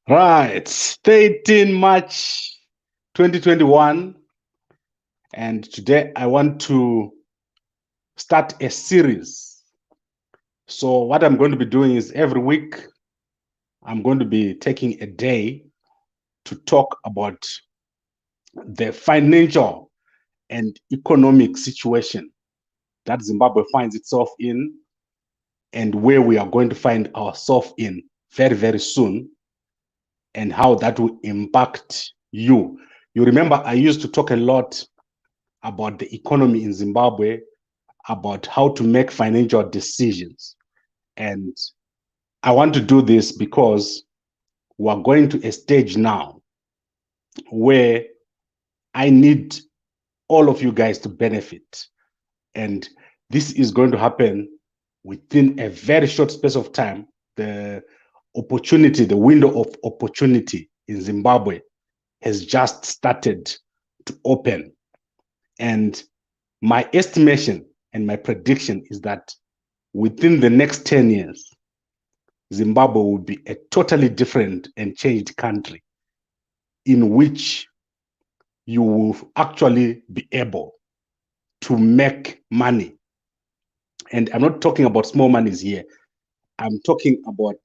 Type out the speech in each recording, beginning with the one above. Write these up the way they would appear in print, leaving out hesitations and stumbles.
Right, 13 March 2021, and today I want to start a series. So what I'm going to be doing is every week I'm going to be taking a day to talk about the financial and economic situation that Zimbabwe finds itself in and where we are going to find ourselves in very, very soon, and how that will impact you. You remember I used to talk a lot about the economy in Zimbabwe, about how to make financial decisions. And I want to do this because we're going to a stage now where I need all of you guys to benefit. And this is going to happen within a very short space of time. The opportunity, the window of opportunity in Zimbabwe has just started to open. And my estimation and my prediction is that within the next 10 years, Zimbabwe will be a totally different and changed country in which you will actually be able to make money. And I'm not talking about small monies here. I'm talking about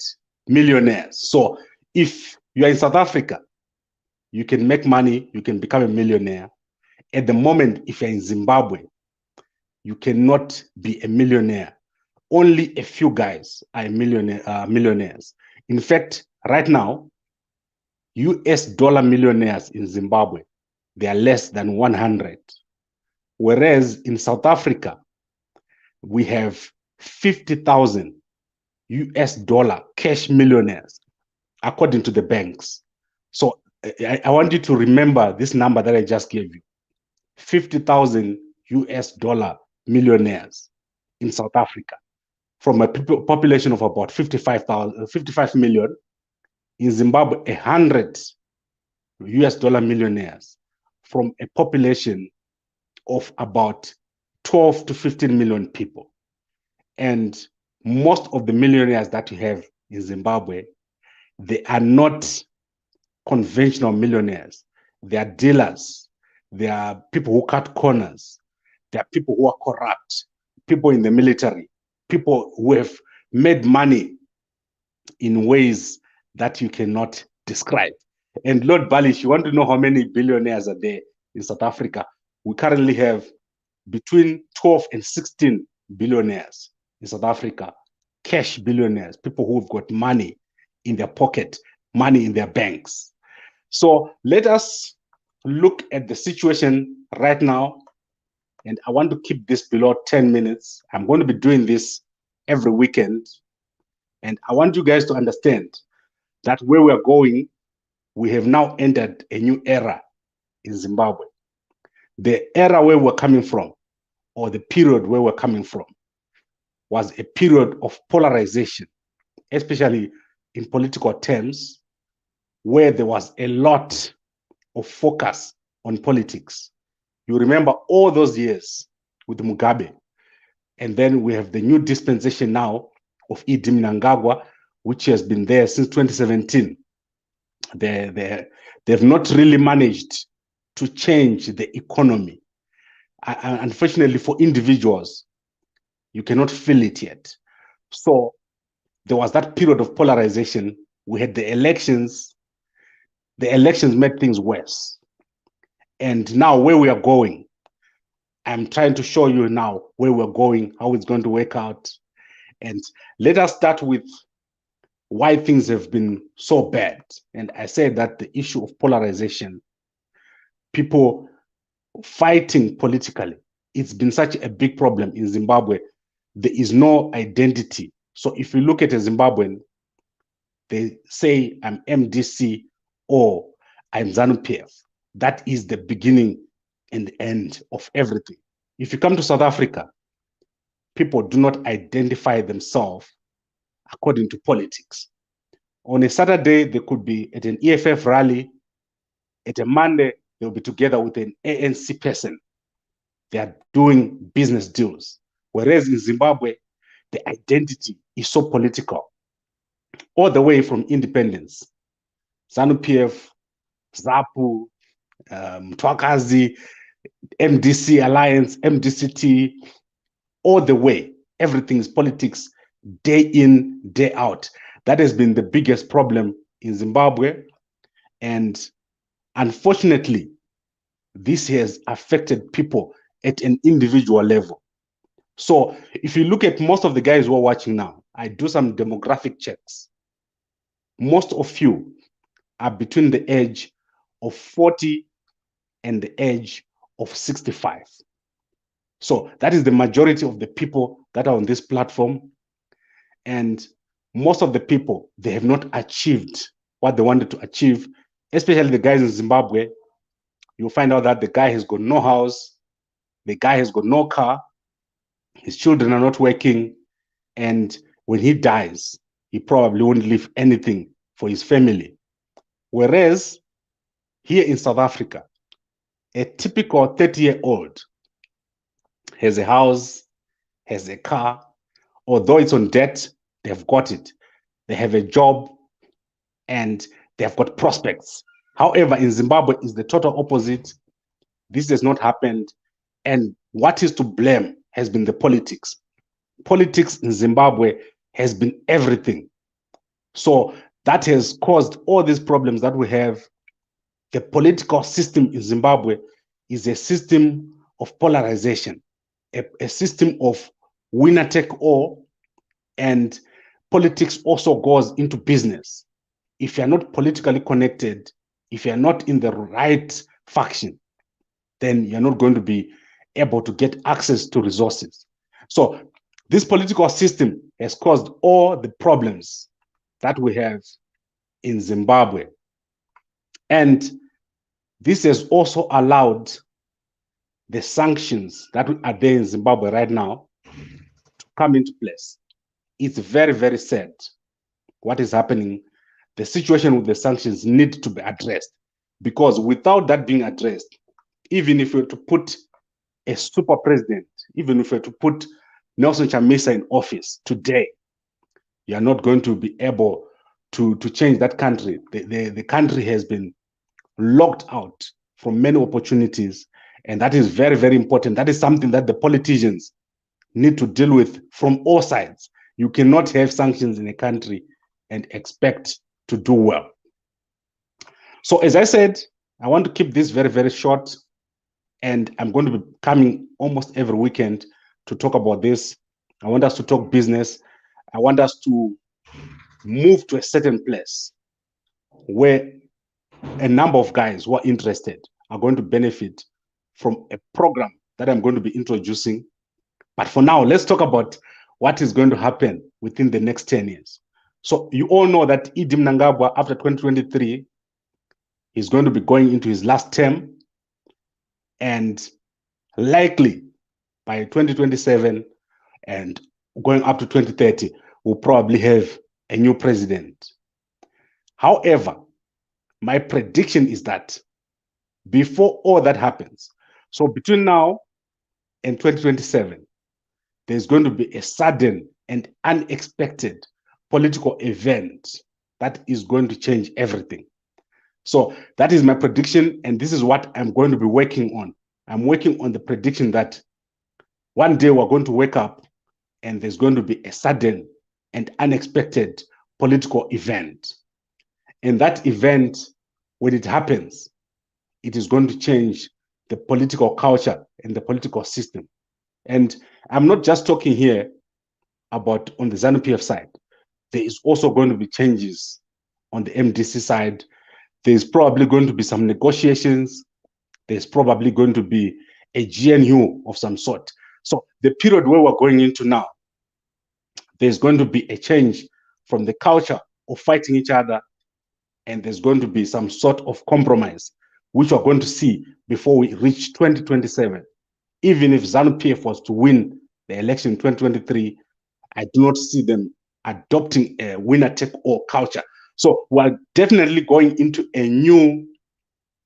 millionaires. So if you're in South Africa, you can make money, you can become a millionaire. At the moment, if you're in Zimbabwe, you cannot be a millionaire. Only a few guys are millionaires. In fact, right now, US dollar millionaires in Zimbabwe, they are less than 100. Whereas in South Africa, we have 50,000 US dollar cash millionaires, according to the banks. So I want you to remember this number that I just gave you. 50,000 US dollar millionaires in South Africa from a population of about 55 million. In Zimbabwe, 100 US dollar millionaires from a population of about 12 to 15 million people. And most of the millionaires that you have in Zimbabwe, they are not conventional millionaires. They are dealers. They are people who cut corners. They are people who are corrupt, people in the military, people who have made money in ways that you cannot describe. And Lord Balish, you want to know how many billionaires are there in South Africa? We currently have between 12 and 16 billionaires in South Africa, cash billionaires, people who've got money in their pocket, money in their banks. So let us look at the situation right now. And I want to keep this below 10 minutes. I'm going to be doing this every weekend. And I want you guys to understand that where we're going, we have now entered a new era in Zimbabwe. The era where we're coming from, or the period where we're coming from, was a period of polarization, especially in political terms, where there was a lot of focus on politics. You remember all those years with Mugabe, and then we have the new dispensation now of Idi Mnangagwa, which has been there since 2017. They've not really managed to change the economy. Unfortunately, for individuals, you cannot feel it yet. So there was that period of polarization. We had the elections. The elections made things worse. And now where we are going, I'm trying to show you now where we're going, how it's going to work out. And let us start with why things have been so bad. And I said that the issue of polarization, people fighting politically, it's been such a big problem in Zimbabwe. There is no identity. So if you look at a Zimbabwean, they say I'm MDC or I'm ZANU-PF. That is the beginning and the end of everything. If you come to South Africa, people do not identify themselves according to politics. On a Saturday, they could be at an EFF rally. At a Monday, they'll be together with an ANC person. They are doing business deals. Whereas in Zimbabwe, the identity is so political, all the way from independence. ZANU-PF, ZAPU, Twakazi, MDC Alliance, MDCT, all the way. Everything is politics, day in, day out. That has been the biggest problem in Zimbabwe. And unfortunately, this has affected people at an individual level. So if you look at most of the guys who are watching now, I do some demographic checks. Most of you are between the age of 40 and the age of 65. So that is the majority of the people that are on this platform. And most of the people, they have not achieved what they wanted to achieve, especially the guys in Zimbabwe. You'll find out that the guy has got no house, the guy has got no car, his children are not working, and when he dies, he probably won't leave anything for his family. Whereas here in South Africa, a typical 30-year-old has a house, has a car, although it's on debt, they've got it. They have a job and they've got prospects. However, in Zimbabwe is the total opposite. This has not happened. And what is to blame has been the politics. Politics in Zimbabwe has been everything. So that has caused all these problems that we have. The political system in Zimbabwe is a system of polarization, a system of winner take all, and politics also goes into business. If you're not politically connected, if you're not in the right faction, then you're not going to be able to get access to resources. So this political system has caused all the problems that we have in Zimbabwe. And this has also allowed the sanctions that are there in Zimbabwe right now to come into place. It's very, very sad what is happening. The situation with the sanctions need to be addressed, because without that being addressed, even if we were to put a super president, even if we were to put Nelson Chamisa in office today, you are not going to be able to change that country. The country has been locked out from many opportunities, and that is very, very important. That is something that the politicians need to deal with from all sides. You cannot have sanctions in a country and expect to do well. So as I said, I want to keep this very, very short, and I'm going to be coming almost every weekend to talk about this. I want us to talk business. I want us to move to a certain place where a number of guys who are interested are going to benefit from a program that I'm going to be introducing. But for now, let's talk about what is going to happen within the next 10 years. So you all know that Idi Mnangagwa, after 2023, is going to be going into his last term, and likely by 2027 and going up to 2030, we'll probably have a new president. However, my prediction is that before all that happens, so between now and 2027, there's going to be a sudden and unexpected political event that is going to change everything. So that is my prediction, and this is what I'm going to be working on. I'm working on the prediction that one day we're going to wake up and there's going to be a sudden and unexpected political event. And that event, when it happens, it is going to change the political culture and the political system. And I'm not just talking here about on the ZANU-PF side. There is also going to be changes on the MDC side. There's probably going to be some negotiations. There's probably going to be a GNU of some sort. So the period where we're going into now, there's going to be a change from the culture of fighting each other, and there's going to be some sort of compromise, which we're going to see before we reach 2027. Even if ZANU-PF was to win the election in 2023, I do not see them adopting a winner-take-all culture. So we're definitely going into a new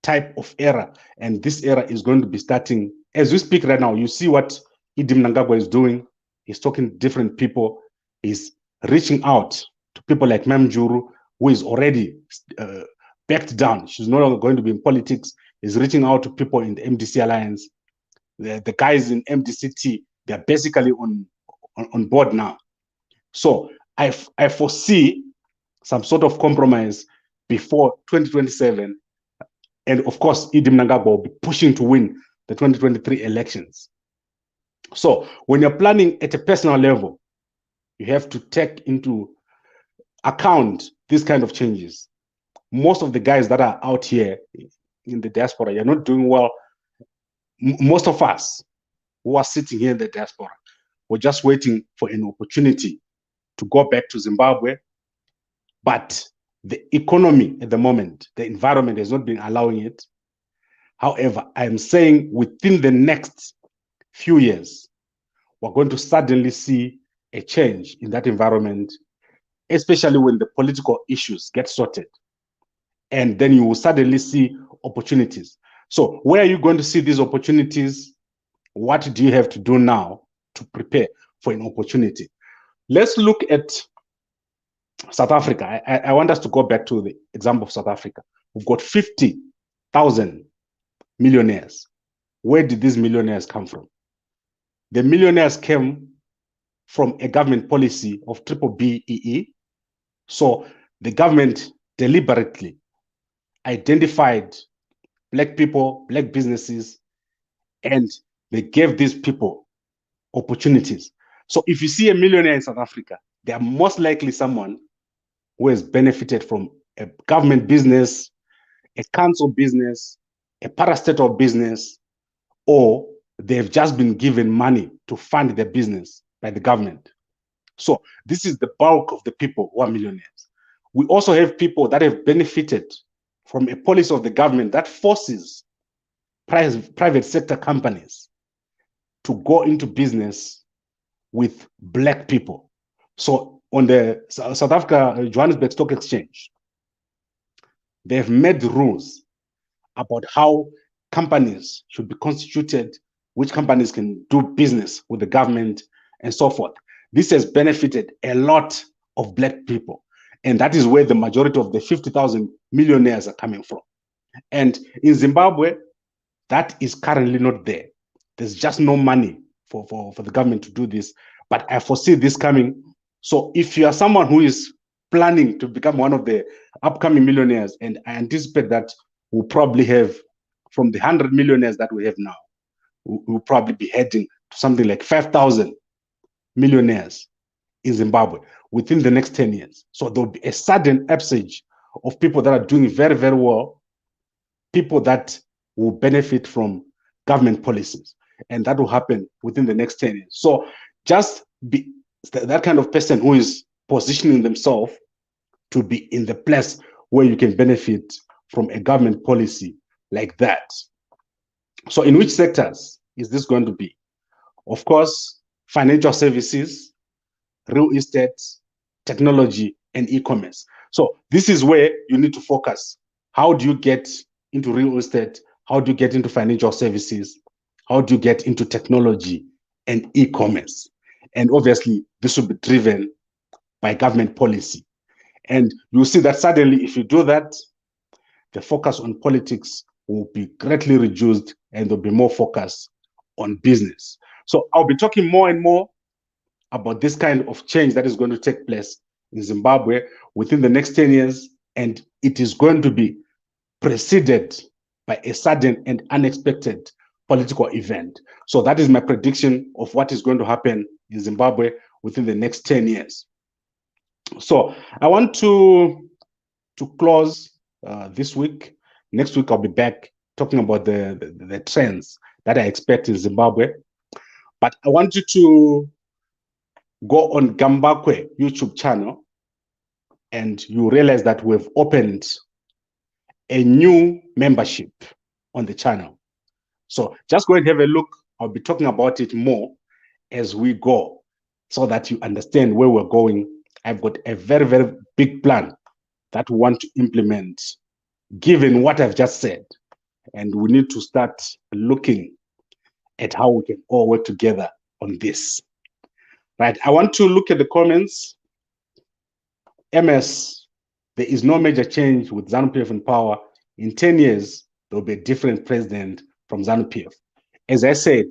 type of era, and this era is going to be starting as we speak right now. You see what Idi Mnangagwa is doing. He's talking to different people. He's reaching out to people like Mamjuru, who is already backed down. She's no longer going to be in politics. Is reaching out to people in the MDC Alliance. The guys in MDCT, they're basically on board now. So I foresee some sort of compromise before 2027. And of course, Idi Mnangagwa will be pushing to win the 2023 elections. So when you're planning at a personal level, you have to take into account these kind of changes. Most of the guys that are out here in the diaspora, you're not doing well. Most of us who are sitting here in the diaspora, we're just waiting for an opportunity to go back to Zimbabwe. But the economy at the moment, the environment has not been allowing it. However, I'm saying within the next few years, we're going to suddenly see a change in that environment, especially when the political issues get sorted. And then you will suddenly see opportunities. So where are you going to see these opportunities? What do you have to do now to prepare for an opportunity? Let's look at South Africa. I want us to go back to the example of South Africa. We've got 50,000 millionaires. Where did these millionaires come from? The millionaires came from a government policy of triple BEE. So the government deliberately identified Black people, Black businesses, and they gave these people opportunities. So if you see a millionaire in South Africa, they are most likely someone who has benefited from a government business, a council business, a parastatal business, or they've just been given money to fund their business by the government. So this is the bulk of the people who are millionaires. We also have people that have benefited from a policy of the government that forces private sector companies to go into business with Black people. So on the South Africa Johannesburg Stock Exchange, they've made rules about how companies should be constituted, which companies can do business with the government, and so forth. This has benefited a lot of Black people. And that is where the majority of the 50,000 millionaires are coming from. And in Zimbabwe, that is currently not there. There's just no money for the government to do this. But I foresee this coming. So if you are someone who is planning to become one of the upcoming millionaires, and I anticipate that we'll probably have, from the 100 millionaires that we have now, we'll probably be heading to something like 5,000 millionaires in Zimbabwe within the next 10 years. So there'll be a sudden upsurge of people that are doing very, very well, people that will benefit from government policies. And that will happen within the next 10 years. So just be that kind of person who is positioning themselves to be in the place where you can benefit from a government policy like that. So in which sectors is this going to be? Of course, financial services, real estate, technology, and e-commerce. So this is where you need to focus. How do you get into real estate? How do you get into financial services? How do you get into technology and e-commerce? And obviously, this will be driven by government policy. And you'll see that suddenly, if you do that, the focus on politics will be greatly reduced and there'll be more focus on business. So I'll be talking more and more about this kind of change that is going to take place in Zimbabwe within the next 10 years. And it is going to be preceded by a sudden and unexpected political event. So that is my prediction of what is going to happen in Zimbabwe within the next 10 years. So I want to close this week. Next week, I'll be back talking about the trends that I expect in Zimbabwe. But I want you to go on Gambakwe YouTube channel and you realize that we've opened a new membership on the channel. So just go and have a look. I'll be talking about it more as we go so that you understand where we're going. I've got a very, very big plan that we want to implement, given what I've just said. And we need to start looking at how we can all work together on this. Right, I want to look at the comments. MS there is no major change with ZANU-PF in power. In 10 years, there will be a different president from ZANU-PF. As I said,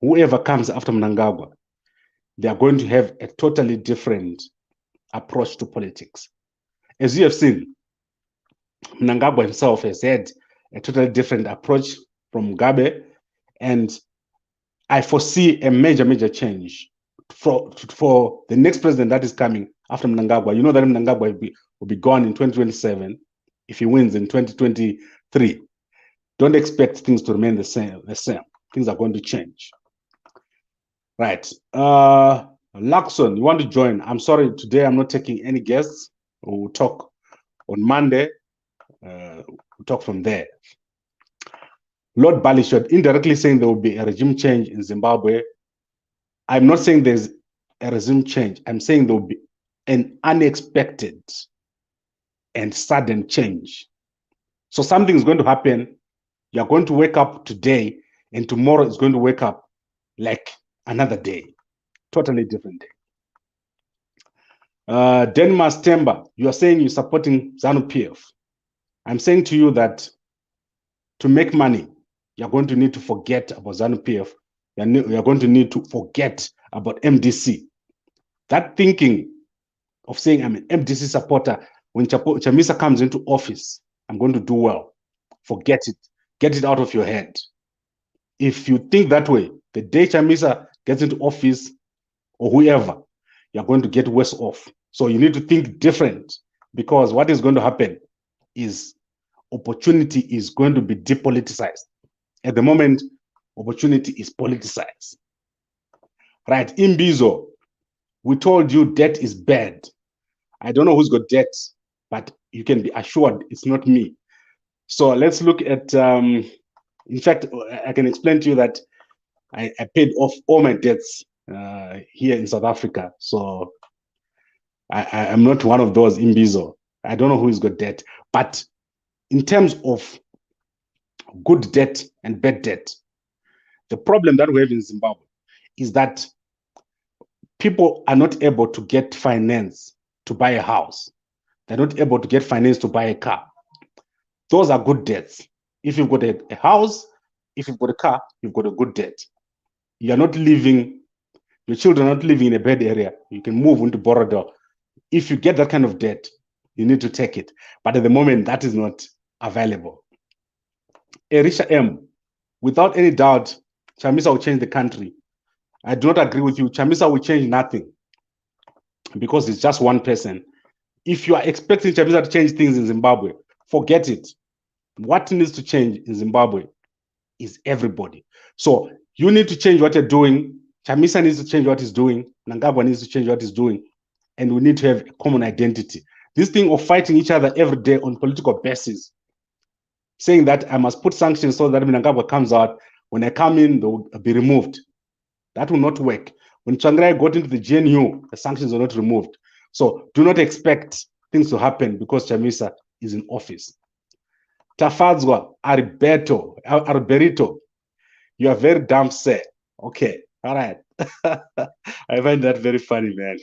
whoever comes after Mnangagwa, they are going to have a totally different approach to politics. As you have seen, Mnangagwa himself has had a totally different approach from Mugabe, and I foresee a major change for the next president that is coming after Mnangagwa. You know that Mnangagwa will be gone in 2027 if he wins in 2023. Don't expect things to remain the same. Things are going to change. Right. Luxon, you want to join? I'm sorry, today I'm not taking any guests. We'll talk on Monday. We'll talk from there. Lord Balishot, indirectly saying there will be a regime change in Zimbabwe. I'm not saying there's a regime change. I'm saying there will be an unexpected and sudden change. So something is going to happen. You're going to wake up today, and tomorrow is going to wake up like another day. Totally different day. Denmark Stemba, you are saying you're supporting ZANU-PF. I'm saying to you that to make money, you're going to need to forget about ZANU-PF. You're going to need to forget about MDC. That thinking of saying I'm an MDC supporter, when Chamisa comes into office, I'm going to do well. Forget it. Get it out of your head. If you think that way, the day Chamisa gets into office or whoever, you're going to get worse off. So you need to think different, because what is going to happen is opportunity is going to be depoliticized. At the moment, opportunity is politicized. Right, Imbizo, we told you debt is bad. I don't know who's got debt, but you can be assured it's not me. So let's look at, in fact, I can explain to you that I paid off all my debts here in South Africa. So I'm not one of those Imbizo. I don't know who's got debt. But in terms of good debt and bad debt, the problem that we have in Zimbabwe is that people are not able to get finance to buy a house. They're not able to get finance to buy a car. Those are good debts. If you've got a house, if you've got a car, you've got a good debt. You're not living, your children are not living in a bad area. You can move into Borodale. If you get that kind of debt, you need to take it. But at the moment, that is not available. Erisha M, without any doubt, Chamisa will change the country. I do not agree with you. Chamisa will change nothing because it's just one person. If you are expecting Chamisa to change things in Zimbabwe, forget it. What needs to change in Zimbabwe is everybody. So you need to change what you're doing. Chamisa needs to change what he's doing. Mnangagwa needs to change what he's doing. And we need to have a common identity. This thing of fighting each other every day on political basis, saying that I must put sanctions so that Mnangagwa comes out, when I come in, they will be removed. That will not work. When Tsvangirai got into the GNU, the sanctions were not removed. So do not expect things to happen because Chamisa is in office. Tafadzwa, Arberito, you are very dumb, sir. Okay, all right. I find that very funny, man.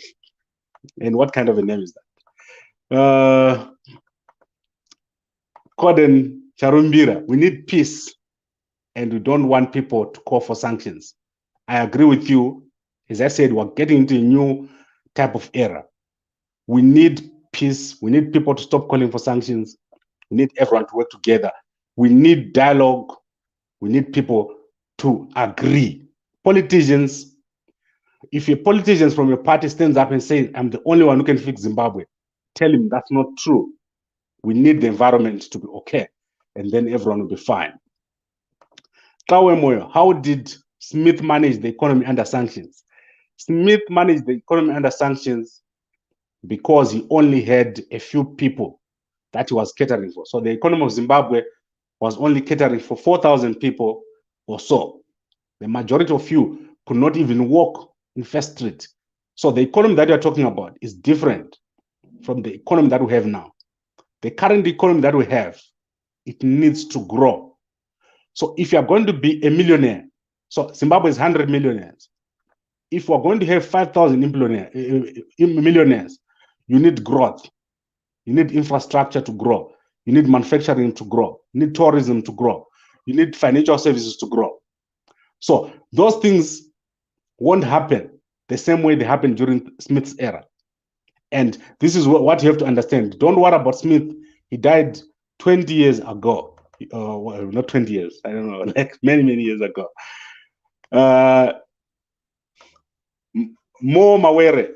And what kind of a name is that? Koden Charumbira, we need peace, and we don't want people to call for sanctions. I agree with you. As I said, we're getting into a new type of era. We need peace. We need people to stop calling for sanctions. We need everyone to work together. We need dialogue. We need people to agree. Politicians, if a politician from your party stands up and says, I'm the only one who can fix Zimbabwe, tell him that's not true. We need the environment to be okay, and then everyone will be fine. Kawemoyo, how did Smith manage the economy under sanctions? Smith managed the economy under sanctions because he only had a few people that he was catering for. So the economy of Zimbabwe was only catering for 4,000 people or so. The majority of you could not even walk in First Street. So the economy that you're talking about is different from the economy that we have now. The current economy that we have, it needs to grow. So if you're going to be a millionaire, so Zimbabwe is 100 millionaires. If we're going to have 5,000 millionaires, you need growth. You need infrastructure to grow. You need manufacturing to grow. You need tourism to grow. You need financial services to grow. So those things won't happen the same way they happened during Smith's era. And this is what you have to understand. Don't worry about Smith. He died 20 years ago. Well, not 20 years. I don't know, like many, many years ago. Mo Mawere,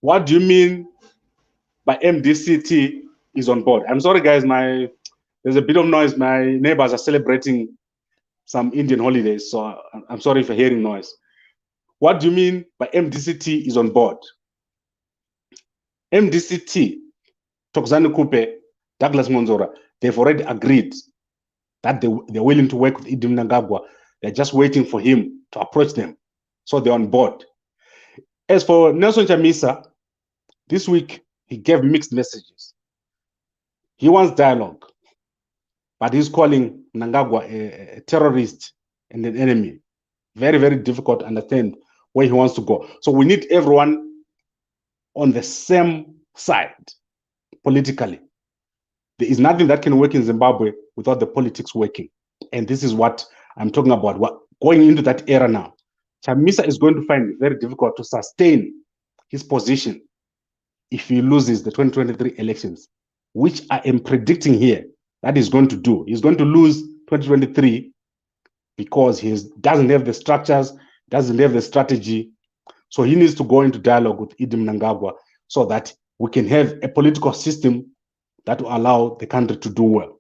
what do you mean by MDCT is on board? I'm sorry, guys. There's a bit of noise. My neighbors are celebrating some Indian holidays, so I'm sorry if you're hearing noise. What do you mean by MDCT is on board? MDCT, Tokozani Kupe, Douglas Monzora, they've already agreed that they're willing to work with Idi Mnangagwa. They're just waiting for him to approach them. So they're on board. As for Nelson Chamisa, this week he gave mixed messages. He wants dialogue, but he's calling Mnangagwa a terrorist and an enemy. Very, very difficult to understand where he wants to go. So we need everyone on the same side politically. There is nothing that can work in Zimbabwe without the politics working. And this is what I'm talking about. Going into that era now, Chamisa is going to find it very difficult to sustain his position if he loses the 2023 elections, which I am predicting here that he's going to do. He's going to lose 2023 because he doesn't have the structures, doesn't have the strategy. So he needs to go into dialogue with Idi Mnangagwa so that we can have a political system that will allow the country to do well.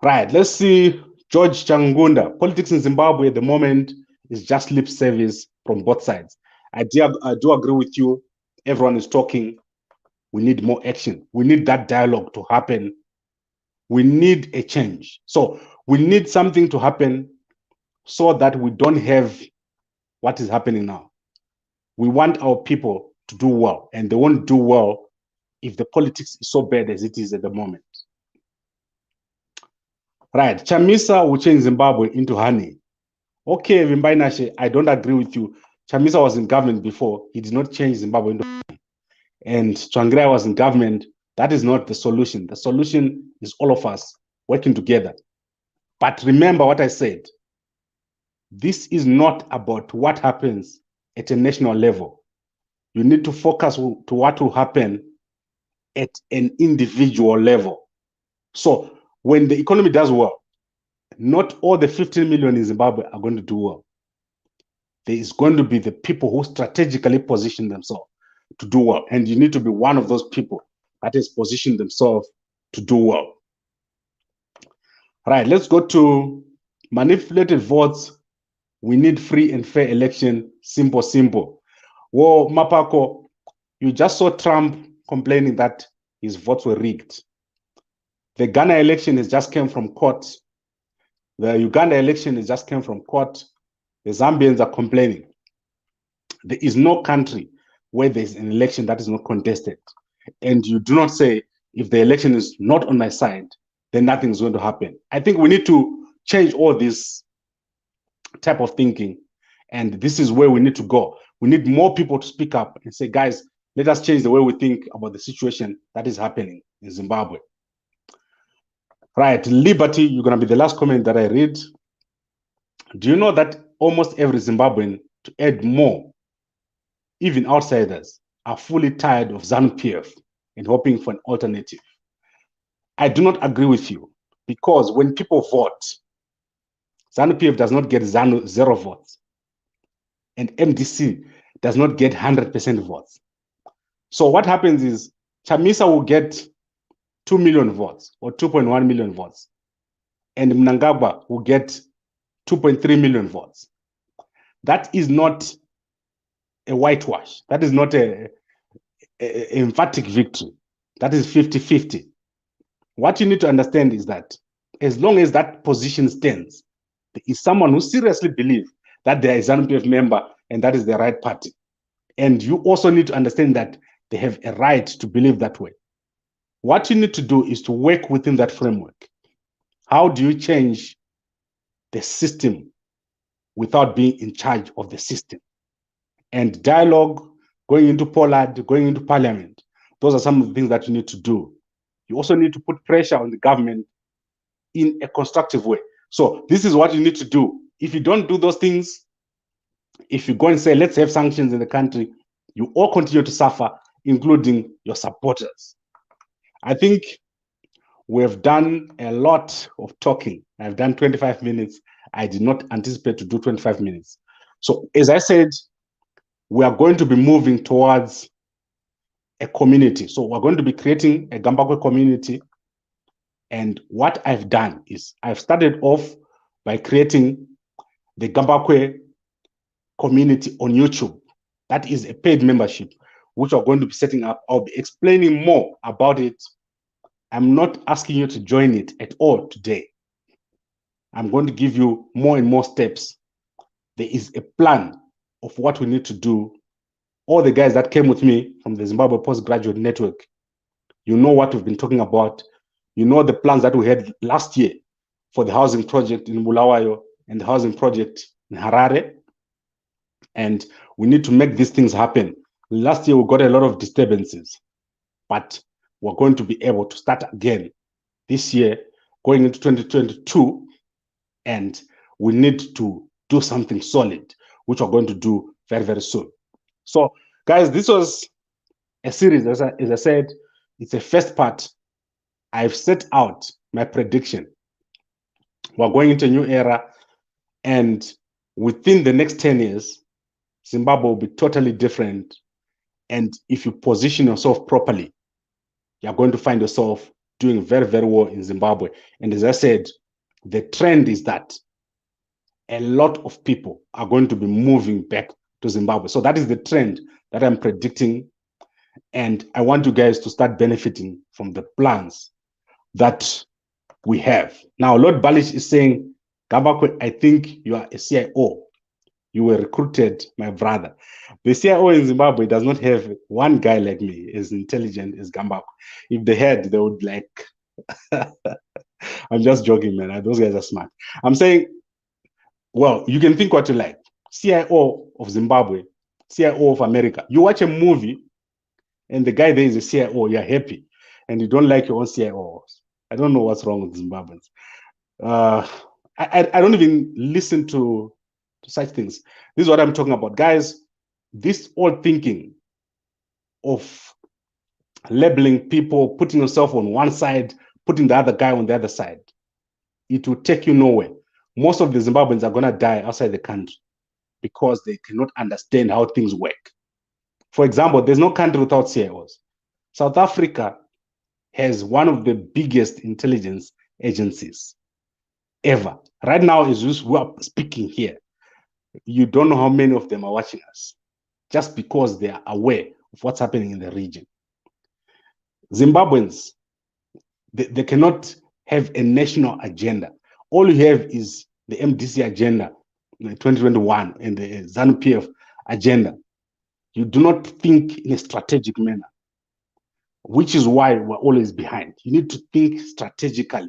Right, let's see George Changunda. Politics in Zimbabwe at the moment is just lip service from both sides. I do agree with you. Everyone is talking. We need more action. We need that dialogue to happen. We need a change. So we need something to happen so that we don't have what is happening now. We want our people to do well, and they won't do well if the politics is so bad as it is at the moment. Right, Chamisa will change Zimbabwe into honey. Okay, Vimbainashe, I don't agree with you. Chamisa was in government before. He did not change Zimbabwe into honey. And Tsvangirai was in government. That is not the solution. The solution is all of us working together. But remember what I said. This is not about what happens at a national level. You need to focus to what will happen at an individual level. So when the economy does well, not all the 15 million in Zimbabwe are going to do well. There is going to be the people who strategically position themselves to do well. And you need to be one of those people that has positioned themselves to do well. Right, let's go to manipulated votes. We need free and fair election. Simple, simple. Well, Mapako, you just saw Trump complaining that his votes were rigged. The Ghana election has just came from court. The Uganda election has just came from court. The Zambians are complaining. There is no country where there's an election that is not contested. And you do not say, if the election is not on my side, then nothing is going to happen. I think we need to change all this type of thinking. And this is where we need to go. We need more people to speak up and say, guys, let us change the way we think about the situation that is happening in Zimbabwe. Right, Liberty, you're going to be the last comment that I read. Do you know that almost every Zimbabwean, to add more, even outsiders, are fully tired of ZANU-PF and hoping for an alternative? I do not agree with you, because when people vote, ZANU-PF does not get zero votes, and MDC does not get 100% votes. So what happens is Chamisa will get 2 million votes or 2.1 million votes, and Mnangagwa will get 2.3 million votes. That is not a whitewash. That is not an emphatic victory. That is 50-50. What you need to understand is that as long as that position stands, there is someone who seriously believes that there is an ZANU-PF member and that is the right party. And you also need to understand that they have a right to believe that way. What you need to do is to work within that framework. How do you change the system without being in charge of the system? And dialogue going into Poland, going into parliament. Those are some of the things that you need to do. You also need to put pressure on the government in a constructive way. So this is what you need to do. If you don't do those things, if you go and say, let's have sanctions in the country, you all continue to suffer, including your supporters. I think we have done a lot of talking. I've done 25 minutes. I did not anticipate to do 25 minutes. So as I said, we are going to be moving towards a community. So we're going to be creating a Gambakwe community. And what I've done is I've started off by creating the Gambakwe community on YouTube. That is a paid membership, which we're going to be setting up. I'll be explaining more about it. I'm not asking you to join it at all today. I'm going to give you more and more steps. There is a plan of what we need to do. All the guys that came with me from the Zimbabwe Postgraduate Network, you know what we've been talking about. You know the plans that we had last year for the housing project in Bulawayo and the housing project in Harare. And we need to make these things happen. Last year, we got a lot of disturbances, but we're going to be able to start again this year, going into 2022, and we need to do something solid, which we're going to do very, very soon. So, guys, this was a series. As I said, it's a first part. I've set out my prediction. We're going into a new era, and within the next 10 years, Zimbabwe will be totally different. And if you position yourself properly, you're going to find yourself doing very, very well in Zimbabwe. And as I said, the trend is that a lot of people are going to be moving back to Zimbabwe. So that is the trend that I'm predicting. And I want you guys to start benefiting from the plans that we have. Now, Lord Balish is saying, Gambakwe, I think you are a CIO. You were recruited, my brother. The CIO in Zimbabwe does not have one guy like me as intelligent as Gambakwe. If they had, they would like, I'm just joking, man. Those guys are smart. I'm saying, well, you can think what you like. CIO of Zimbabwe, CIO of America. You watch a movie and the guy there is a CIO, you're happy. And you don't like your own CIOs. I don't know what's wrong with Zimbabweans. I don't even listen to such things. This is what I'm talking about. Guys, this old thinking of labeling people, putting yourself on one side, putting the other guy on the other side, it will take you nowhere. Most of the Zimbabweans are going to die outside the country because they cannot understand how things work. For example, there's no country without CIOs. South Africa has one of the biggest intelligence agencies ever. Right now, as we are speaking here, you don't know how many of them are watching us just because they are aware of what's happening in the region. Zimbabweans, they cannot have a national agenda. All you have is the MDC agenda, the 2021, and the ZANU-PF agenda. You do not think in a strategic manner, which is why we're always behind. You need to think strategically.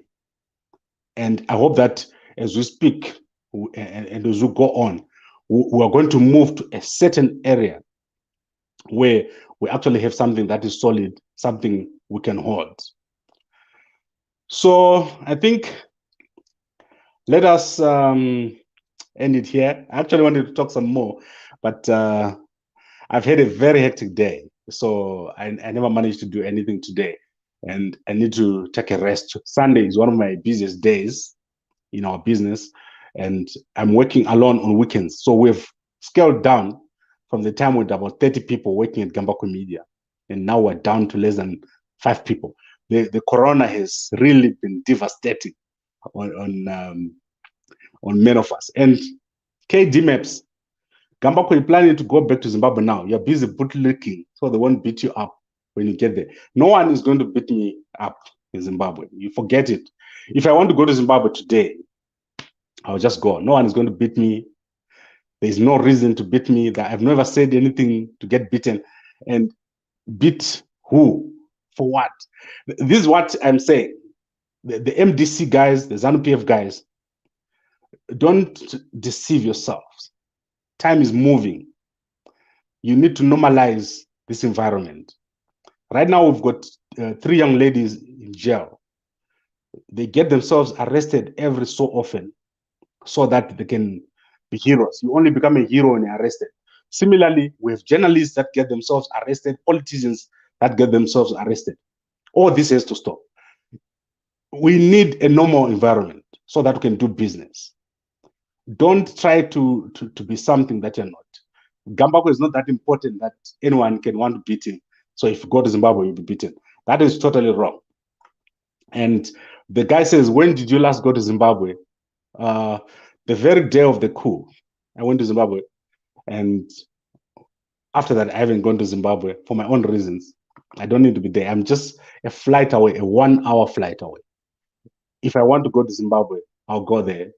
And I hope that as we speak and as we go on, we are going to move to a certain area where we actually have something that is solid, something we can hold. So I think let us end it here. I actually wanted to talk some more, but I've had a very hectic day. So I never managed to do anything today. And I need to take a rest. Sunday is one of my busiest days in our business. And I'm working alone on weekends. So we've scaled down from the time we had about 30 people working at Gambakwe Media. And now we're down to less than 5 people. The corona has really been devastating on many of us. And KD Maps, Gambakwe, you're planning to go back to Zimbabwe now. You're busy bootlicking, so they won't beat you up when you get there. No one is going to beat me up in Zimbabwe. You forget it. If I want to go to Zimbabwe today, I'll just go. No one is going to beat me. There's no reason to beat me. That I've never said anything to get beaten. And beat who? For what? This is what I'm saying. The MDC guys, the ZANU-PF guys, don't deceive yourselves. Time is moving. You need to normalize this environment. Right now, we've got 3 young ladies in jail. They get themselves arrested every so often so that they can be heroes. You only become a hero when you're arrested. Similarly, we have journalists that get themselves arrested, politicians that get themselves arrested. All this has to stop. We need a normal environment so that we can do business. Don't try to be something that you're not. Gambako is not that important that anyone can want to beat him. So if you go to Zimbabwe, you'll be beaten. That is totally wrong. And the guy says, when did you last go to Zimbabwe? The very day of the coup, I went to Zimbabwe. And after that, I haven't gone to Zimbabwe for my own reasons. I don't need to be there. I'm just a flight away, a 1-hour flight away. If I want to go to Zimbabwe, I'll go there.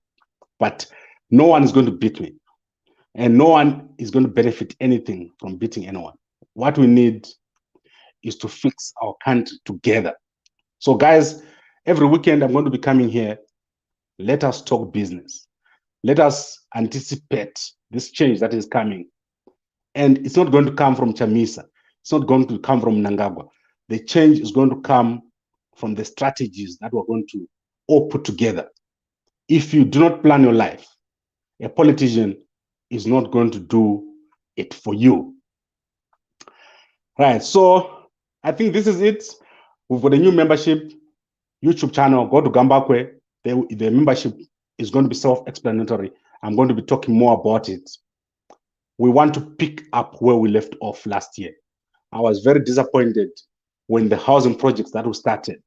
But no one is going to beat me. And no one is going to benefit anything from beating anyone. What we need is to fix our country together. So guys, every weekend I'm going to be coming here. Let us talk business. Let us anticipate this change that is coming. And it's not going to come from Chamisa. It's not going to come from Mnangagwa. The change is going to come from the strategies that we're going to all put together. If you do not plan your life, a politician is not going to do it for you. Right, so I think this is it. We've got a new membership YouTube channel. Go to Gambakwe. The membership is going to be self-explanatory. I'm going to be talking more about it. We want to pick up where we left off last year. I was very disappointed when the housing projects that we started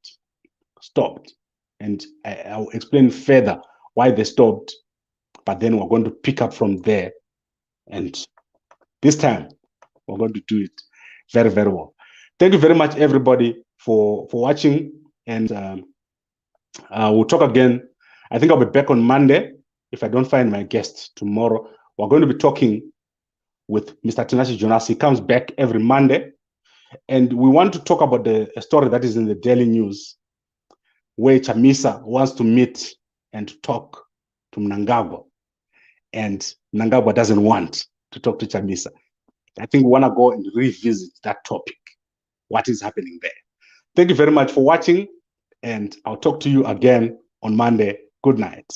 stopped. And I'll explain further why they stopped. But then we're going to pick up from there. And this time, we're going to do it very, very well. Thank you very much, everybody, for watching. And we'll talk again. I think I'll be back on Monday. If I don't find my guest tomorrow, we're going to be talking with Mr. Tinashe Jonas. He comes back every Monday. And we want to talk about a story that is in the Daily News, where Chamisa wants to meet and to talk to Mnangagwa. And Mnangagwa doesn't want to talk to Chamisa. I think we want to go and revisit that topic. What is happening there? Thank you very much for watching. And I'll talk to you again on Monday. Good night.